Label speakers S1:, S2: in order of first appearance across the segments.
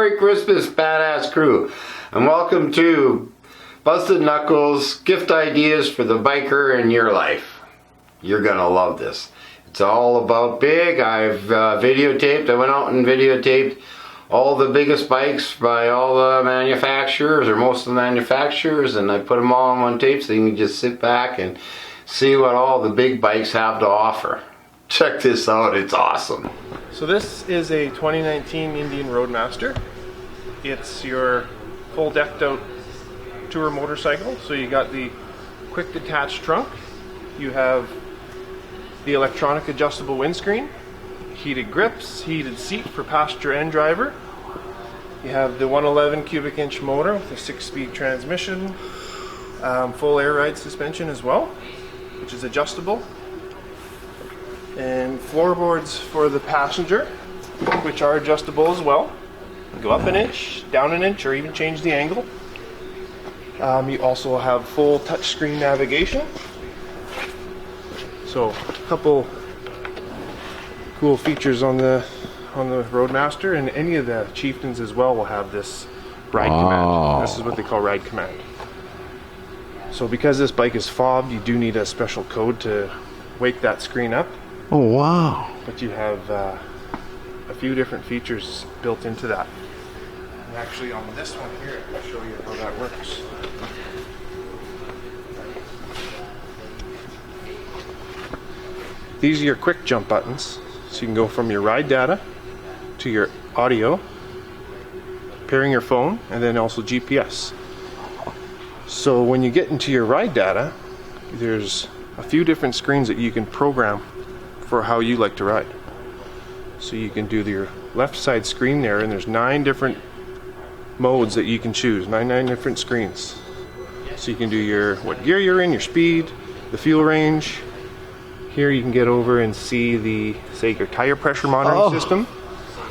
S1: Merry Christmas, badass crew, and welcome to Busted Knuckles gift ideas for the biker in your life. You're gonna love this. It's all about big. I've videotaped, I went out and videotaped all the biggest bikes by all the manufacturers, or most of the manufacturers, and I put them all on one tape so you can just sit back and see what all the big bikes have to offer. Check this out, it's awesome.
S2: So this is a 2019 Indian Roadmaster. It's your full decked out tour motorcycle. So you got the quick detached trunk, you have the electronic adjustable windscreen, heated grips, heated seat for passenger and driver. You have the 111 cubic inch motor with a 6-speed transmission, full air ride suspension as well, which is adjustable, and floorboards for the passenger, which are adjustable as well. You go up an inch, down an inch, or even change the angle. You also have full touchscreen navigation. So a couple cool features on the Roadmaster, and any of the Chieftains as well will have this ride command. This is what they call ride command. So because this bike is fobbed, you do need a special code to wake that screen up.
S1: Oh wow.
S2: But you have a few different features built into that. And actually on this one here, I'll show you how that works. These are your quick jump buttons. So you can go from your ride data to your audio, pairing your phone, and then also GPS. So when you get into your ride data, there's a few different screens that you can program for how you like to ride. So you can do your left side screen there, and there's 9 different modes that you can choose, nine different screens. So you can do your what gear you're in, your speed, the fuel range. Here you can get over and see the, say, your tire pressure monitoring system.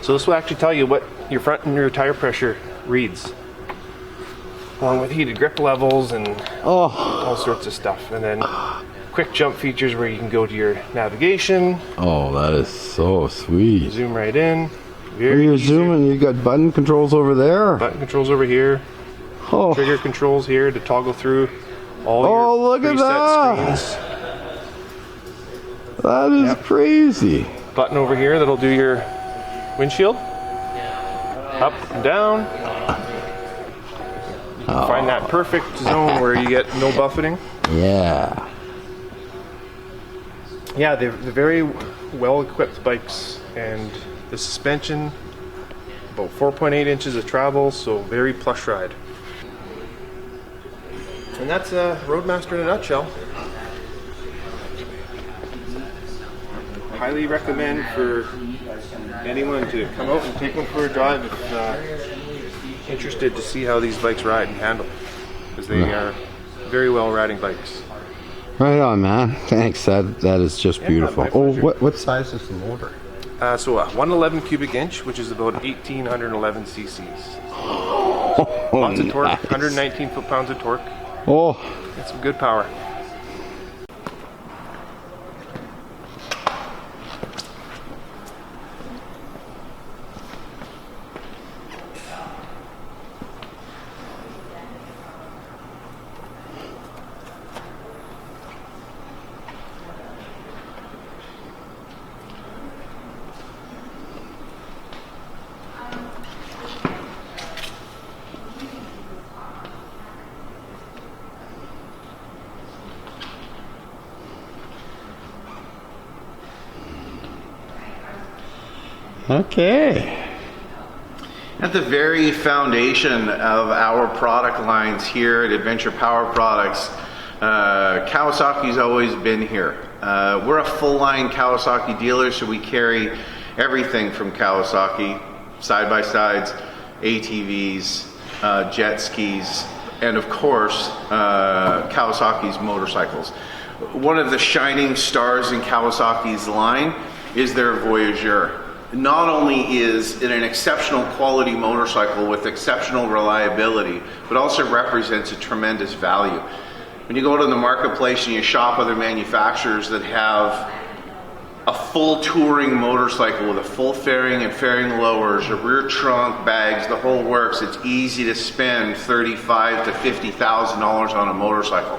S2: So this will actually tell you what your front and rear tire pressure reads, along with heated grip levels and all sorts of stuff. And then quick jump features where you can go to your navigation.
S1: Oh, that is so sweet.
S2: Zoom right in.
S1: When you're zooming, you got button controls over there.
S2: Button controls over here. Trigger controls here to toggle through all your preset screens.
S1: That is crazy.
S2: Button over here that'll do your windshield. Up and down. You can find that perfect zone where you get no buffeting.
S1: Yeah.
S2: Yeah, they're very well equipped bikes, and the suspension, about 4.8 inches of travel, so very plush ride. And that's a Roadmaster in a nutshell. Highly recommend for anyone to come out and take one for a drive if interested to see how these bikes ride and handle, because they are very well riding bikes.
S1: Right on, man. Thanks. That is just beautiful. Oh, what size is the motor?
S2: So a 111 cubic inch, which is about 1,811 cc's. Lots of torque, 119 foot-pounds of torque.
S1: Oh,
S2: it's some good power.
S1: okay.
S3: At the very foundation of our product lines here at Adventure Power Products, Kawasaki's always been here. We're a full line Kawasaki dealer, so we carry everything from Kawasaki, side-by-sides, ATVs, jet skis, and of course, Kawasaki's motorcycles. One of the shining stars in Kawasaki's line is their Voyager. Not only is it an exceptional quality motorcycle with exceptional reliability, but also represents a tremendous value. When you go to the marketplace and you shop other manufacturers that have a full touring motorcycle with a full fairing and fairing lowers, a rear trunk, bags, the whole works. It's easy to spend $35,000 to $50,000 on a motorcycle.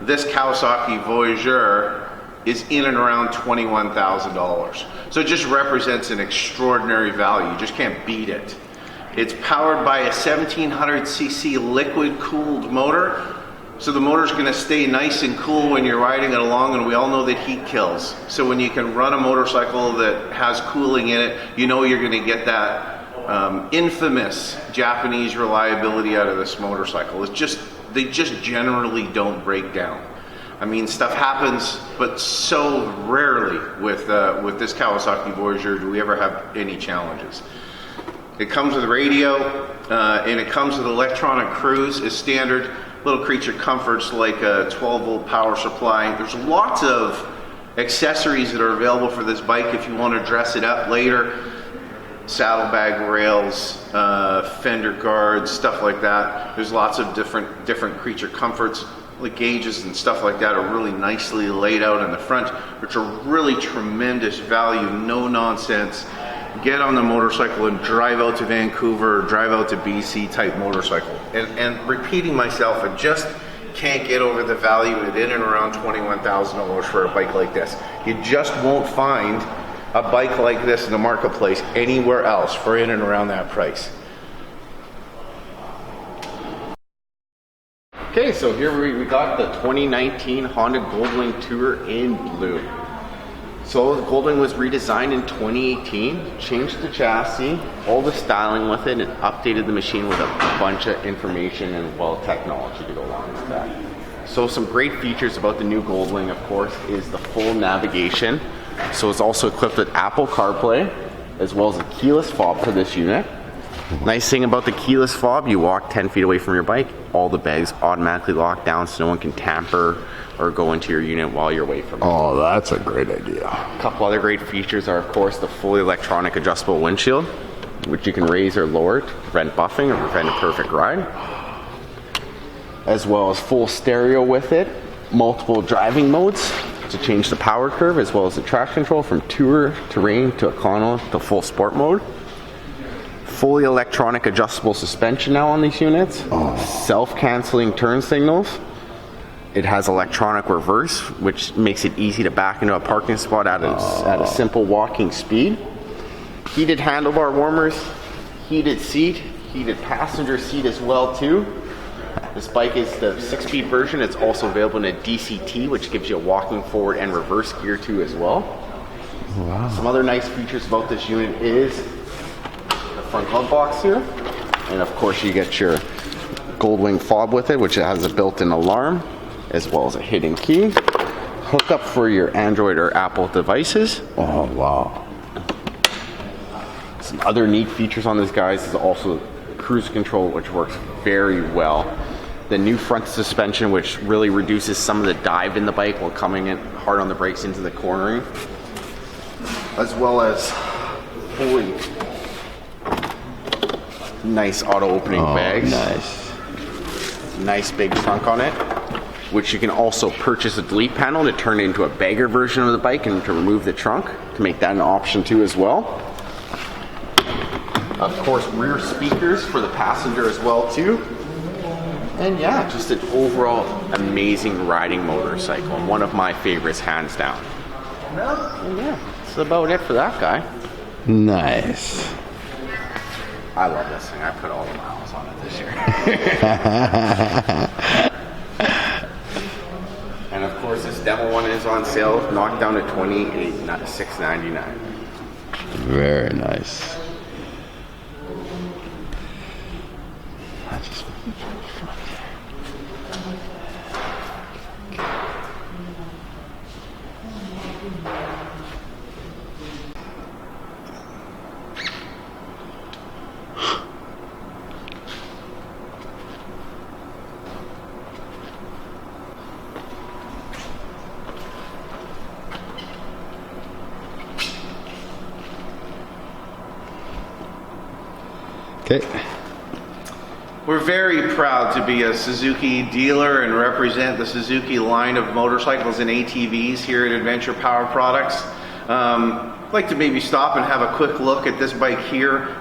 S3: This Kawasaki Voyager is in and around $21,000. So it just represents an extraordinary value. You just can't beat it. It's powered by a 1700cc liquid cooled motor. So the motor's going to stay nice and cool when you're riding it along, and we all know that heat kills. So when you can run a motorcycle that has cooling in it, you know you're going to get that infamous Japanese reliability out of this motorcycle. They just generally don't break down. I mean, stuff happens, but so rarely with this Kawasaki Voyager do we ever have any challenges. It comes with radio, and it comes with electronic cruise as standard. Little creature comforts like a 12-volt power supply. There's lots of accessories that are available for this bike if you want to dress it up later. Saddlebag rails, fender guards, stuff like that. There's lots of different creature comforts. The gauges and stuff like that are really nicely laid out in the front, which are really tremendous value, no nonsense. Get on the motorcycle and drive out to Vancouver or drive out to BC type motorcycle. And repeating myself, I just can't get over the value at in and around $21,000 for a bike like this. You just won't find a bike like this in the marketplace anywhere else for in and around that price.
S1: Okay, so here we got the 2019 Honda Goldwing Tour in blue. So the Goldwing was redesigned in 2018, changed the chassis, all the styling with it, and updated the machine with a bunch of information and technology to go along with that. So some great features about the new Goldwing, of course, is the full navigation. So it's also equipped with Apple CarPlay, as well as a keyless fob for this unit. Nice thing about the keyless fob, you walk 10 feet away from your bike, all the bags automatically lock down so no one can tamper or go into your unit while you're away from it.
S4: Oh, that's a great idea.
S1: A couple other great features are, of course, the fully electronic adjustable windshield, which you can raise or lower to prevent buffing or prevent a perfect ride. As well as full stereo with it, multiple driving modes to change the power curve, as well as the traction control from tour, terrain to econo to full sport mode. Fully electronic adjustable suspension now on these units. Self-canceling turn signals. It has electronic reverse, which makes it easy to back into a parking spot at a simple walking speed. Heated handlebar warmers, heated seat, heated passenger seat as well too. This bike is the 6-speed version. It's also available in a DCT, which gives you a walking forward and reverse gear too as well.
S4: Wow.
S1: Some other nice features about this unit is the front glove box here. And of course you get your Goldwing fob with it, which has a built-in alarm, as well as a hidden key. Hookup for your Android or Apple devices.
S4: Oh, wow.
S1: Some other neat features on this, guys, is also cruise control, which works very well. The new front suspension, which really reduces some of the dive in the bike while coming in hard on the brakes into the cornering. As well as fully nice auto opening bags. Nice big trunk on it, which you can also purchase a delete panel to turn it into a bagger version of the bike and to remove the trunk, to make that an option too as well. Of course, rear speakers for the passenger as well too. And yeah, just an overall amazing riding motorcycle, and one of my favorites hands down. And yeah, that's about it for that guy.
S4: Nice.
S1: I love this thing. I put all the miles on it this year. And of course, this demo one is on sale, knocked down to $28,699.
S4: Very nice. Okay.
S3: We're very proud to be a Suzuki dealer and represent the Suzuki line of motorcycles and ATVs here at Adventure Power Products. I'd like to maybe stop and have a quick look at this bike here.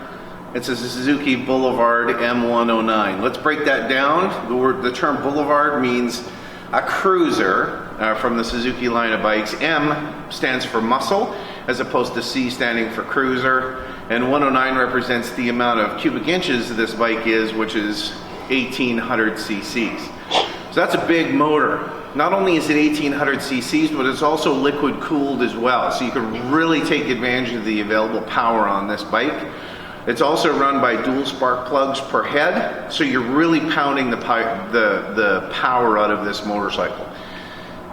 S3: It's a Suzuki Boulevard M109. Let's break that down. The term Boulevard means a cruiser from the Suzuki line of bikes. M stands for muscle, as opposed to C standing for cruiser. And 109 represents the amount of cubic inches this bike is, which is 1800 cc's. So that's a big motor. Not only is it 1800 cc's, but it's also liquid cooled as well. So you can really take advantage of the available power on this bike. It's also run by dual spark plugs per head, so you're really pounding the power out of this motorcycle.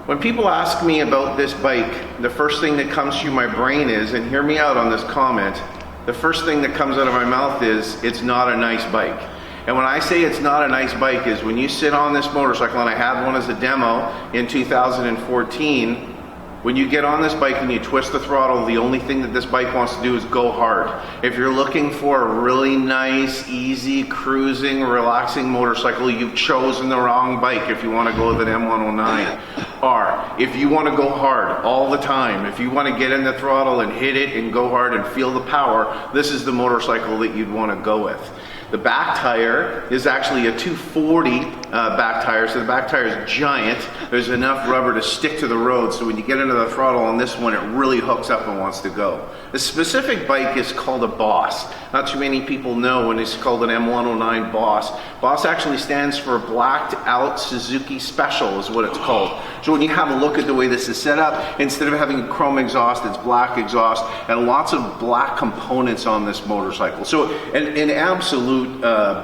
S3: When people ask me about this bike, the first thing that comes to my brain is, and hear me out on this comment, the first thing that comes out of my mouth is, it's not a nice bike. And when I say it's not a nice bike is when you sit on this motorcycle, and I had one as a demo in 2014, when you get on this bike and you twist the throttle, the only thing that this bike wants to do is go hard. If you're looking for a really nice, easy, cruising, relaxing motorcycle, you've chosen the wrong bike if you want to go with an M109. Or if you want to go hard all the time, if you want to get in the throttle and hit it and go hard and feel the power, this is the motorcycle that you'd want to go with. The back tire is actually a 240 back tire, so the back tire is giant. There's enough rubber to stick to the road, so when you get into the throttle on this one, it really hooks up and wants to go. The specific bike is called a Boss. Not too many people know when it's called an M109 Boss. Boss actually stands for Blacked Out Suzuki Special is what it's called. So when you have a look at the way this is set up, instead of having chrome exhaust, it's black exhaust and lots of black components on this motorcycle. So an absolute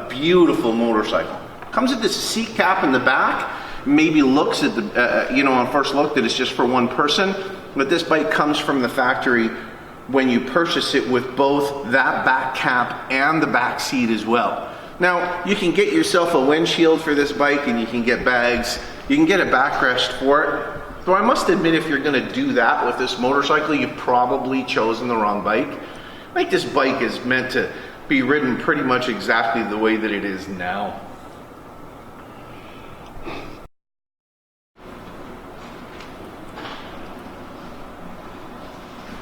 S3: beautiful motorcycle. Comes with this seat cap in the back. Maybe looks at the, on first look that it's just for one person, but this bike comes from the factory when you purchase it with both that back cap and the back seat as well. Now, you can get yourself a windshield for this bike and you can get bags. You can get a backrest for it. Though I must admit, if you're gonna do that with this motorcycle, you've probably chosen the wrong bike. I think this bike is meant to be ridden pretty much exactly the way that it is now.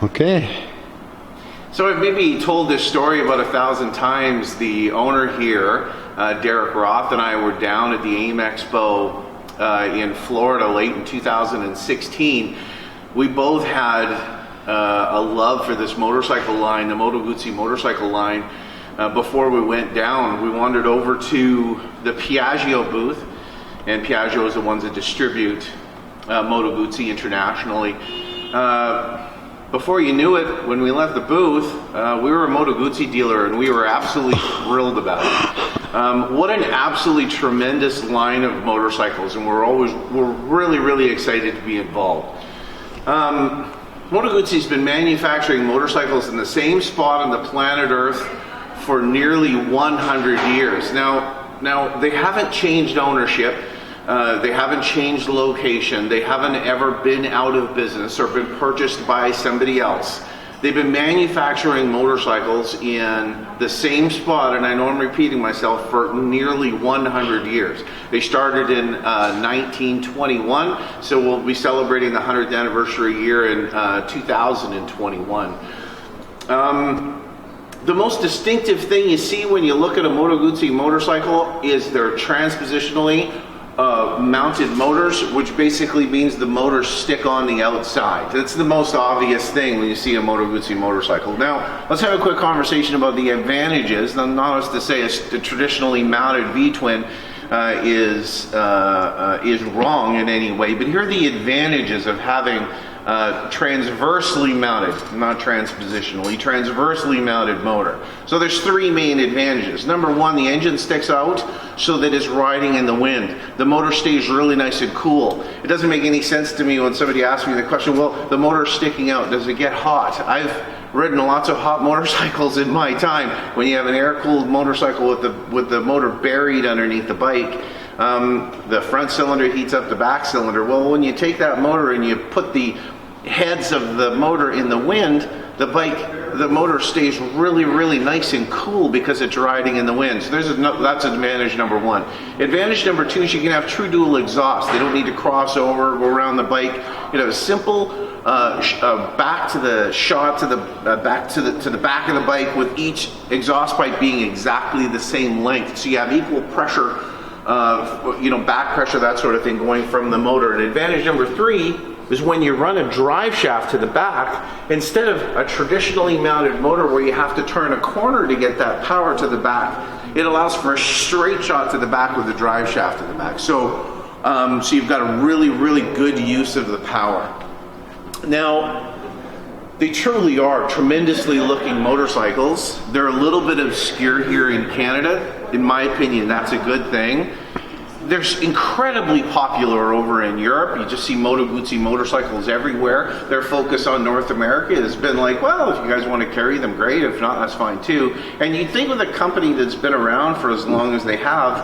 S4: Okay.
S3: So I've maybe told this story about 1,000 times. The owner here, Derek Roth, and I were down at the AIM Expo in Florida late in 2016. We both had a love for this motorcycle line, the Moto Guzzi motorcycle line. Before we went down, we wandered over to the Piaggio booth, and Piaggio is the ones that distribute Moto Guzzi internationally. Before you knew it, when we left the booth, we were a Moto Guzzi dealer and we were absolutely thrilled about it. What an absolutely tremendous line of motorcycles, and we're really excited to be involved. Moto Guzzi's been manufacturing motorcycles in the same spot on the planet Earth for nearly 100 years. Now they haven't changed ownership. They haven't changed location. They haven't ever been out of business or been purchased by somebody else. They've been manufacturing motorcycles in the same spot, and I know I'm repeating myself, for nearly 100 years. They started in 1921, so we'll be celebrating the 100th anniversary year in 2021. The most distinctive thing you see when you look at a Moto Guzzi motorcycle is their transpositionally mounted motors, which basically means the motors stick on the outside. That's the most obvious thing when you see a Moto Guzzi motorcycle. Now, let's have a quick conversation about the advantages. Now, not as to say a traditionally mounted V-twin is wrong in any way, but here are the advantages of having transversely mounted, not transpositionally, transversely mounted motor. So there's three main advantages. Number one, the engine sticks out so that it's riding in the wind. The motor stays really nice and cool. It doesn't make any sense to me when somebody asks me the question, well, the motor's sticking out, does it get hot? I've ridden lots of hot motorcycles in my time. When you have an air-cooled motorcycle with the motor buried underneath the bike, the front cylinder heats up the back cylinder. Well, when you take that motor and you put the heads of the motor in the wind, the bike the motor stays really, really nice and cool because it's riding in the wind. So that's advantage number one. Advantage number two is you can have true dual exhaust. They don't need to cross over, go around the bike. You know, a simple back to the shot to the back to the back of the bike, with each exhaust pipe being exactly the same length. So you have equal pressure, you know, back pressure, that sort of thing, going from the motor. And advantage number three is when you run a drive shaft to the back, instead of a traditionally mounted motor where you have to turn a corner to get that power to the back, it allows for a straight shot to the back with the drive shaft to the back. So you've got a really, really good use of the power. Now, they truly are tremendously looking motorcycles. They're a little bit obscure here in Canada. In my opinion, that's a good thing. They're incredibly popular over in Europe. You just see Moto Guzzi motorcycles everywhere. Their focus on North America has been like, well, if you guys want to carry them, great. If not, that's fine too. And you'd think with a company that's been around for as long as they have,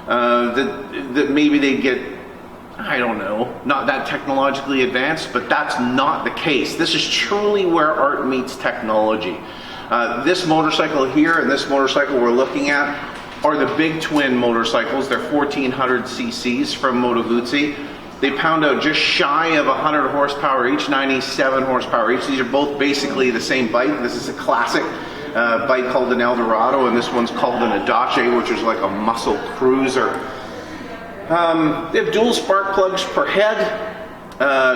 S3: that maybe they get, I don't know, not that technologically advanced, but that's not the case. This is truly where art meets technology. This motorcycle here and this motorcycle we're looking at are the big twin motorcycles. They're 1400 cc's from Moto Guzzi. They pound out just shy of 100 horsepower each, 97 horsepower each. These are both basically the same bike. This is a classic bike called an Eldorado, and this one's called an Adache, which is like a muscle cruiser. They have dual spark plugs per head,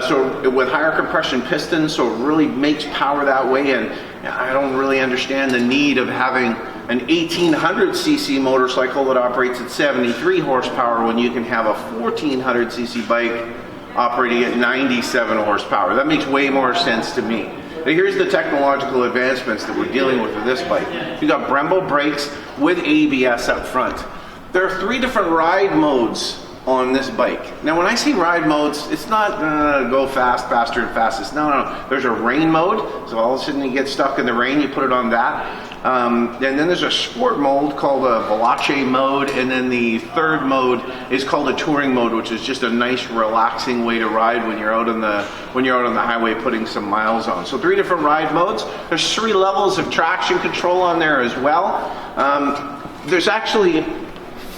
S3: so with higher compression pistons, so it really makes power that way. And I don't really understand the need of having an 1800 cc motorcycle that operates at 73 horsepower when you can have a 1400 cc bike operating at 97 horsepower. That makes way more sense to me. Now here's the technological advancements that we're dealing with this bike. You've got Brembo brakes with ABS up front. There are 3 different ride modes on this bike. Now when I say ride modes, it's not go fast, faster, and fastest. No. There's a rain mode, so all of a sudden you get stuck in the rain, you put it on that. And then there's a sport mode called a Belaire mode, and then the third mode is called a touring mode, which is just a nice relaxing way to ride when you're out on the highway putting some miles on. So 3 different ride modes. There's 3 levels of traction control on there as well. There's actually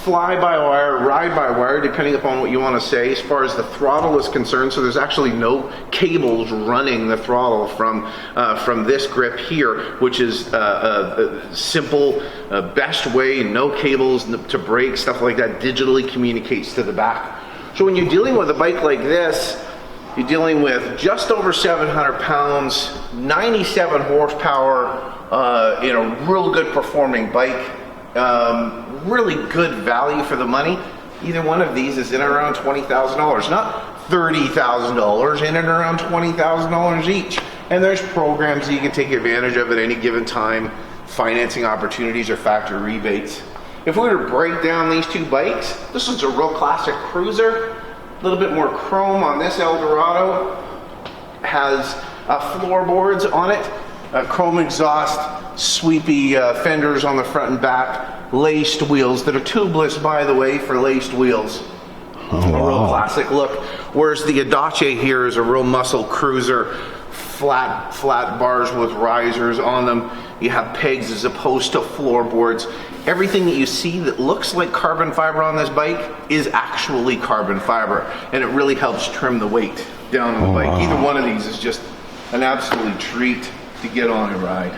S3: fly-by-wire, ride-by-wire, depending upon what you want to say, as far as the throttle is concerned. So there's actually no cables running the throttle from this grip here, which is a simple, best way, no cables to brake, stuff like that, digitally communicates to the back. So when you're dealing with a bike like this, you're dealing with just over 700 pounds, 97 horsepower, in a real good performing bike. Really good value for the money. Either one of these is in and around $20,000, not $30,000, in and around $20,000 each. And there's programs that you can take advantage of at any given time, financing opportunities or factory rebates. If we were to break down these 2 bikes, this is a real classic cruiser. A little bit more chrome on this Eldorado. Has floorboards on it, chrome exhaust, sweepy fenders on the front and back, laced wheels that are tubeless, by the way, for laced wheels.
S4: Oh,
S3: a real
S4: wow.
S3: classic look. Whereas the Adache here is a real muscle cruiser, flat bars with risers on them. You have pegs as opposed to floorboards. Everything that you see that looks like carbon fiber on this bike is actually carbon fiber, and it really helps trim the weight down on the bike.
S4: Wow.
S3: Either one of these is just an absolute treat to get on and ride.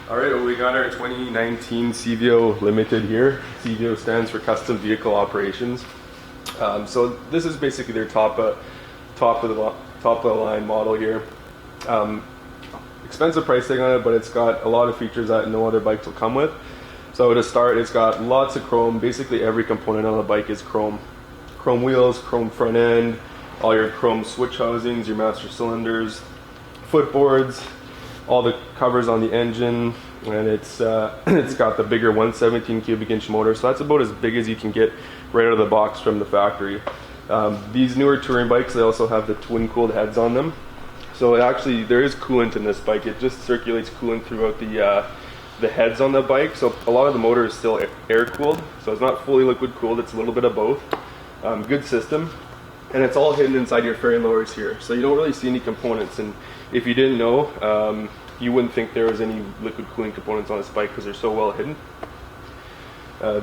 S2: All right, well, we got our 2019 CBO Limited here. CBO stands for Custom Vehicle Operations. So this is basically their top of the line model here. Expensive price tag on it, but it's got a lot of features that no other bikes will come with. So to start, it's got lots of chrome. Basically every component on the bike is chrome. Chrome wheels, chrome front end, all your chrome switch housings, your master cylinders, footboards, all the covers on the engine, and it's got the bigger 117 cubic inch motor. So that's about as big as you can get right out of the box from the factory. These newer touring bikes, they also have the twin cooled heads on them. So there is coolant in this bike. It just circulates coolant throughout the heads on the bike. So a lot of the motor is still air cooled. So it's not fully liquid cooled. It's a little bit of both. Good system. And it's all hidden inside your fairing lowers here. So you don't really see any components. And if you didn't know, you wouldn't think there was any liquid cooling components on this bike because they're so well hidden.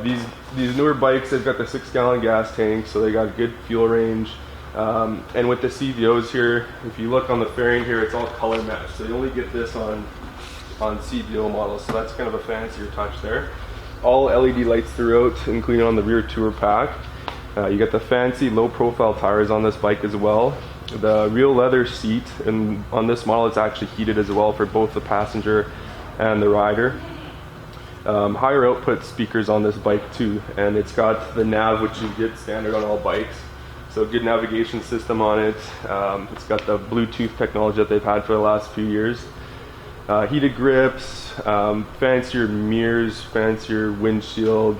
S2: These newer bikes, they've got the 6-gallon gas tank, so they got good fuel range. And with the CVOs here, if you look on the fairing here, it's all color matched. So you only get this on CVO models, so that's kind of a fancier touch there. All LED lights throughout, including on the rear tour pack. You got the fancy low profile tires on this bike as well. The real leather seat, and on this model it's actually heated as well for both the passenger and the rider. Higher output speakers on this bike too, and it's got the nav, which you get standard on all bikes. So good navigation system on it. It's got the Bluetooth technology that they've had for the last few years. Heated grips, fancier mirrors, fancier windshield.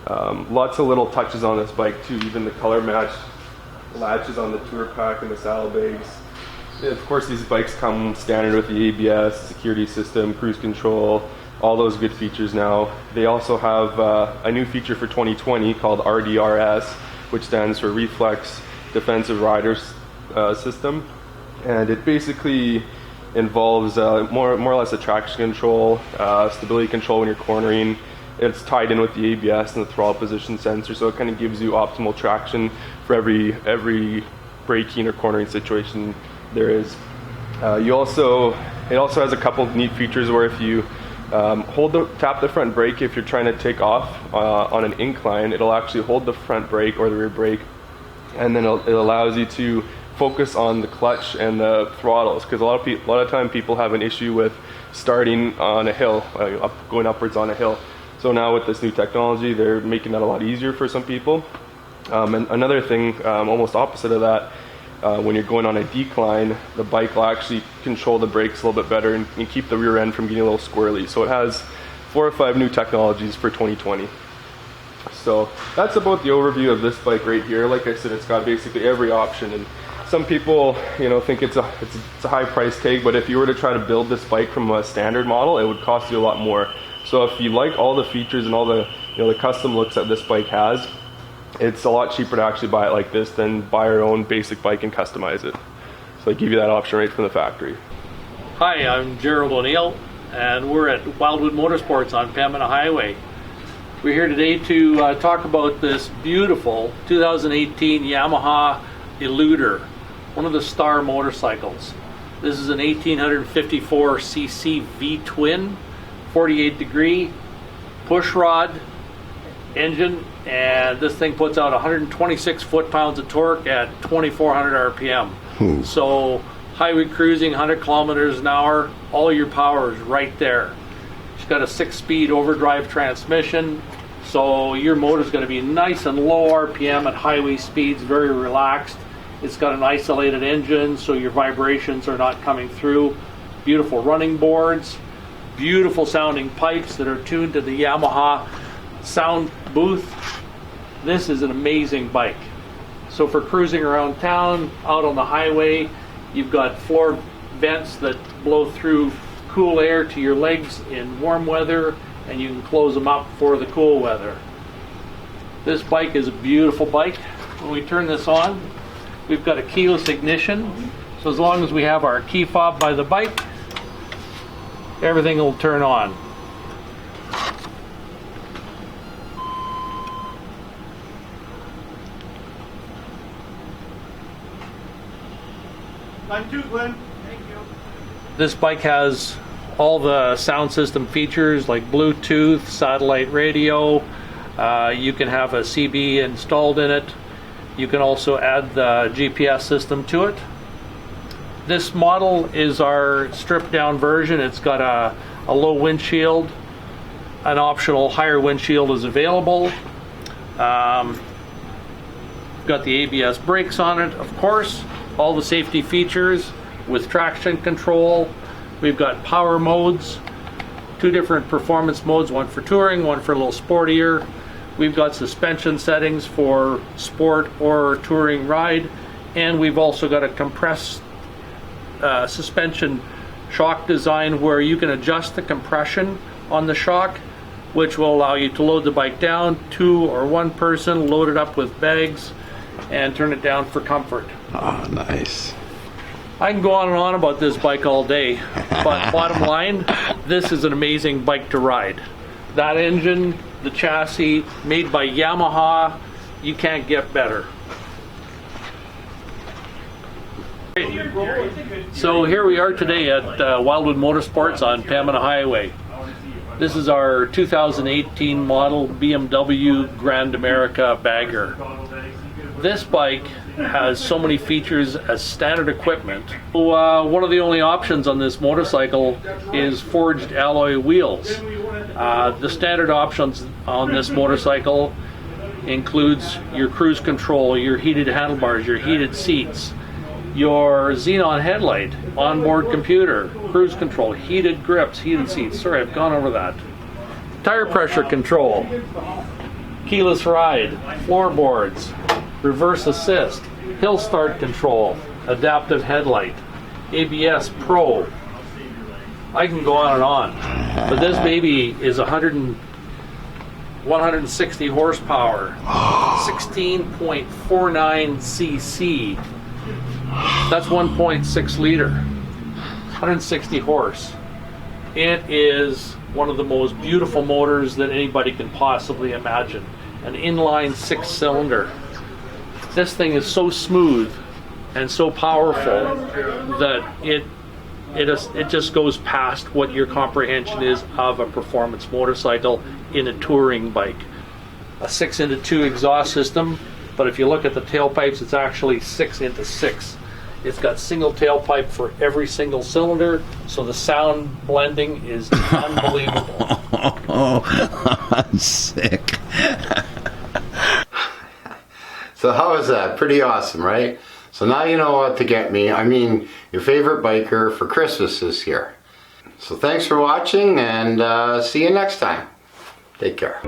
S2: Lots of little touches on this bike too, even the color match latches on the tour pack and the saddlebags. Of course, these bikes come standard with the ABS, security system, cruise control, all those good features now. They also have a new feature for 2020 called RDRS, which stands for Reflex Defensive Rider System. And it basically involves more or less a traction control, stability control when you're cornering. It's tied in with the ABS and the throttle position sensor, so it kind of gives you optimal traction for every braking or cornering situation there is. It also has a couple of neat features where if you tap the front brake if you're trying to take off on an incline, it'll actually hold the front brake or the rear brake, and then it allows you to focus on the clutch and the throttles, because a lot of time people have an issue with starting on a hill, going upwards on a hill. So now with this new technology, they're making that a lot easier for some people. And another thing, almost opposite of that, when you're going on a decline, the bike will actually control the brakes a little bit better and keep the rear end from getting a little squirrely. So it has 4 or 5 new technologies for 2020. So that's about the overview of this bike right here. Like I said, it's got basically every option. And some people, think it's a high price tag, but if you were to try to build this bike from a standard model, it would cost you a lot more. So if you like all the features and all the the custom looks that this bike has, it's a lot cheaper to actually buy it like this than buy your own basic bike and customize it. So they give you that option right from the factory.
S5: Hi, I'm Gerald O'Neill, and we're at Wildwood Motorsports on Pembina Highway. We're here today to talk about this beautiful 2018 Yamaha Eluder, one of the star motorcycles. This is an 1854cc V-twin, 48 degree push rod engine, and this thing puts out 126 foot-pounds of torque at 2400 RPM. So highway cruising, 100 kilometers an hour, all your power is right there. It's got a 6-speed overdrive transmission, so your motor is going to be nice and low RPM at highway speeds, very relaxed. It's got an isolated engine, so your vibrations are not coming through. Beautiful running boards, beautiful sounding pipes that are tuned to the Yamaha sound booth. This is an amazing bike. So for cruising around town, out on the highway, you've got floor vents that blow through cool air to your legs in warm weather, and you can close them up for the cool weather. This bike is a beautiful bike. When we turn this on, we've got a keyless ignition, so as long as we have our key fob by the bike, everything will turn on.
S2: Line 2, Glenn.
S5: This bike has all the sound system features like Bluetooth, satellite radio. You can have a CB installed in it. You can also add the GPS system to it. This model is our stripped down version. It's got a low windshield. An optional higher windshield is available. Got the ABS brakes on it, of course. All the safety features with traction control. We've got power modes, 2 different performance modes, one for touring, one for a little sportier. We've got suspension settings for sport or touring ride, and we've also got a compressed suspension shock design where you can adjust the compression on the shock, which will allow you to load the bike down, 2 or 1 person, load it up with bags, and turn it down for comfort.
S4: Oh, nice.
S5: I can go on and on about this bike all day, but bottom line, this is an amazing bike to ride. That engine, the chassis, made by Yamaha, you can't get better. So here we are today at Wildwood Motorsports on Pembina Highway. This is our 2018 model BMW Grand America Bagger. This bike has so many features as standard equipment. One of the only options on this motorcycle is forged alloy wheels. The standard options on this motorcycle includes your cruise control, your heated handlebars, your heated seats, your xenon headlight, onboard computer, cruise control, heated grips, heated seats. Sorry, I've gone over that. Tire pressure control, keyless ride, floorboards, reverse assist, hill start control, adaptive headlight, ABS Pro. I can go on and on, but this baby is 160 horsepower, 16.49 cc. That's 1.6 liter, 160 horse. It is one of the most beautiful motors that anybody can possibly imagine. An inline 6-cylinder. This thing is so smooth and so powerful that it just goes past what your comprehension is of a performance motorcycle in a touring bike. A 6x2 exhaust system, but if you look at the tailpipes, it's actually 6x6. It's got single tailpipe for every single cylinder, so the sound blending is unbelievable.
S4: Oh, sick.
S1: So how is that? Pretty awesome, right? So now you know what to get me. I mean, your favorite biker for Christmas this year. So thanks for watching, and see you next time. Take care.